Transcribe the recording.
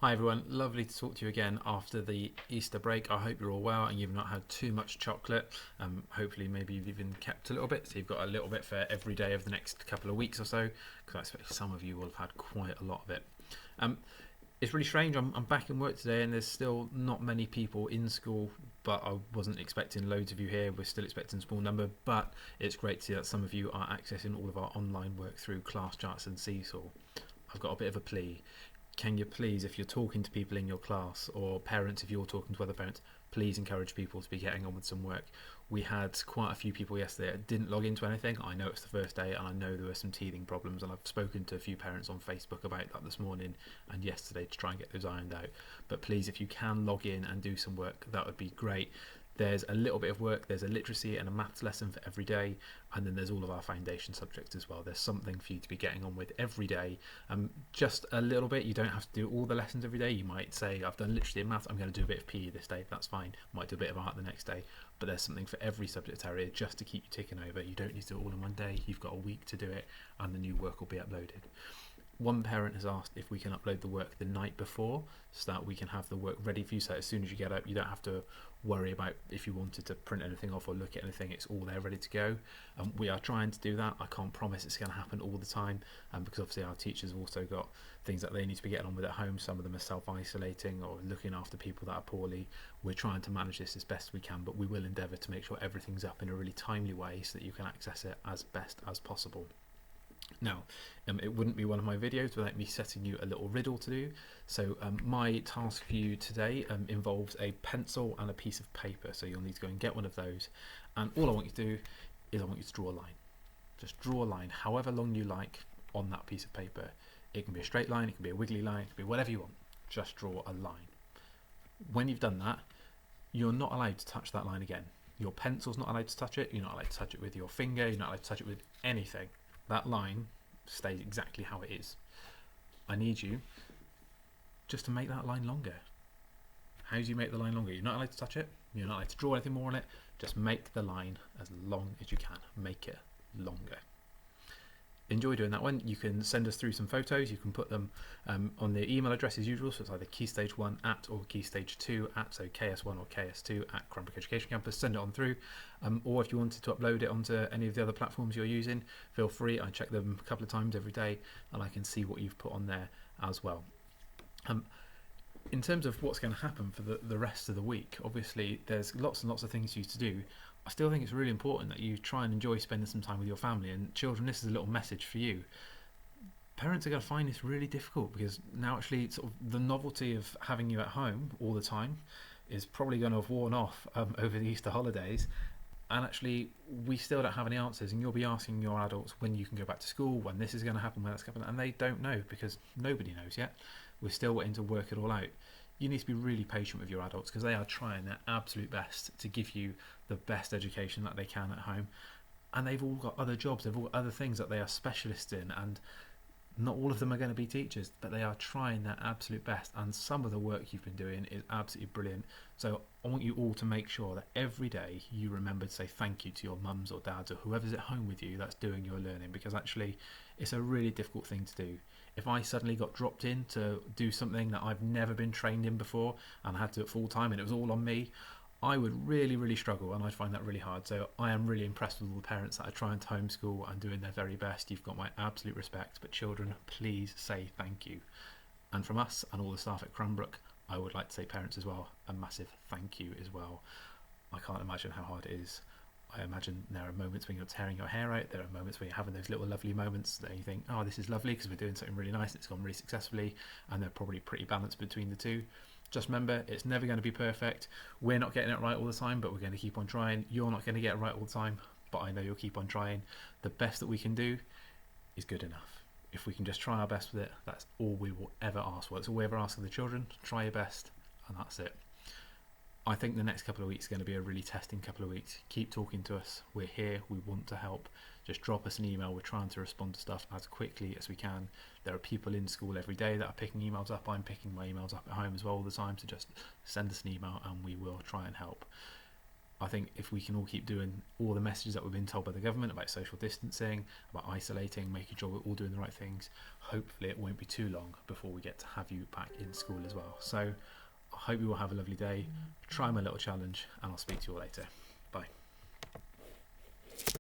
Hi everyone, lovely to talk to you again after the Easter break. I hope you're all well and you've not had too much chocolate. Hopefully maybe you've even kept a little bit, so you've got a little bit for every day of the next couple of weeks or so, because I expect some of you will have had quite a lot of it. Um, it's really strange, I'm back in work today and there's still not many people in school, but I wasn't expecting loads of you here. We're still expecting a small number, but it's great to see that some of you are accessing all of our online work through Class Charts and Seesaw. I've got a bit of a plea. Can you please, if you're talking to people in your class, or parents if you're talking to other parents, please encourage people to be getting on with some work. We had quite a few people yesterday that didn't log into anything. I know it's the first day and I know there were some teething problems, and I've spoken to a few parents on Facebook about that this morning and yesterday to try and get those ironed out. But please, if you can log in and do some work, that would be great. There's a little bit of work, there's a literacy and a maths lesson for every day, and then there's all of our foundation subjects as well. There's something for you to be getting on with every day. Just a little bit. You don't have to do all the lessons every day. You might say, I've done literacy and maths, I'm going to do a bit of PE this day, that's fine. Might do a bit of art the next day, but there's something for every subject area just to keep you ticking over. You don't need to do it all in one day. You've got a week to do it and the new work will be uploaded. One parent has asked if we can upload the work the night before so that we can have the work ready for you, so as soon as you get up you don't have to worry about if you wanted to print anything off or look at anything. It's all there ready to go. We are trying to do that. I can't promise it's going to happen all the time, because obviously our teachers have also got things that they need to be getting on with at home. Some of them are self-isolating or looking after people that are poorly. We're trying to manage this as best we can, but we will endeavour to make sure everything's up in a really timely way so that you can access it as best as possible. Now, it wouldn't be one of my videos without me setting you a little riddle to do. So my task for you today involves a pencil and a piece of paper. So you'll need to go and get one of those. And all I want you to do is I want you to draw a line. Just draw a line, however long you like, on that piece of paper. It can be a straight line, it can be a wiggly line, it can be whatever you want. Just draw a line. When you've done that, you're not allowed to touch that line again. Your pencil's not allowed to touch it. You're not allowed to touch it with your finger. You're not allowed to touch it with anything. That line stays exactly how it is. I need you just to make that line longer. How do you make the line longer? You're not allowed to touch it. You're not allowed to draw anything more on it. Just make the line as long as you can. Make it longer. Enjoy doing that one. You can send us through some photos. You can put them on the email address as usual. So it's either keystage1 at or keystage2 at, so ks1 or ks2 at Cranbrook Education Campus. Send it on through. Or if you wanted to upload it onto any of the other platforms you're using, feel free. I check them a couple of times every day and I can see what you've put on there as well. In terms of what's going to happen for the rest of the week, obviously there's lots and lots of things for you to do. I still think it's really important that you try and enjoy spending some time with your family. And children, this is a little message for you. Parents are going to find this really difficult because now actually sort of the novelty of having you at home all the time is probably going to have worn off over the Easter holidays. And actually we still don't have any answers, and you'll be asking your adults when you can go back to school, when this is going to happen, when that's going to happen, and they don't know because nobody knows yet. We're still waiting to work it all out. You need to be really patient with your adults because they are trying their absolute best to give you the best education that they can at home, and they've all got other jobs, they've all got other things that they are specialists in, and not all of them are going to be teachers, but they are trying their absolute best, and some of the work you've been doing is absolutely brilliant. So I want you all to make sure that every day you remember to say thank you to your mums or dads or whoever's at home with you that's doing your learning, because actually it's a really difficult thing to do. If I suddenly got dropped in to do something that I've never been trained in before and I had to do it full time and it was all on me, I would really, really struggle, and I'd find that really hard. So I am really impressed with all the parents that are trying to homeschool and doing their very best. You've got my absolute respect, but children, please say thank you. And from us and all the staff at Cranbrook, I would like to say parents as well, a massive thank you as well. I can't imagine how hard it is. I imagine there are moments when you're tearing your hair out, there are moments when you're having those little lovely moments that you think, oh, this is lovely because we're doing something really nice, it's gone really successfully, and they're probably pretty balanced between the two. Just remember, it's never going to be perfect. We're not getting it right all the time, but we're going to keep on trying. You're not going to get it right all the time, but I know you'll keep on trying. The best that we can do is good enough. If we can just try our best with it, that's all we will ever ask for. That's all we ever ask of the children. Try your best, and that's it. I think the next couple of weeks are going to be a really testing couple of weeks. Keep talking to us. We're here. We want to help. Just drop us an email. We're trying to respond to stuff as quickly as we can. There are people in school every day that are picking emails up. I'm picking my emails up at home as well all the time. So just send us an email and we will try and help. I think if we can all keep doing all the messages that we've been told by the government about social distancing, about isolating, making sure we're all doing the right things, hopefully it won't be too long before we get to have you back in school as well. So I hope you all have a lovely day. Try my little challenge, and I'll speak to you all later. Bye.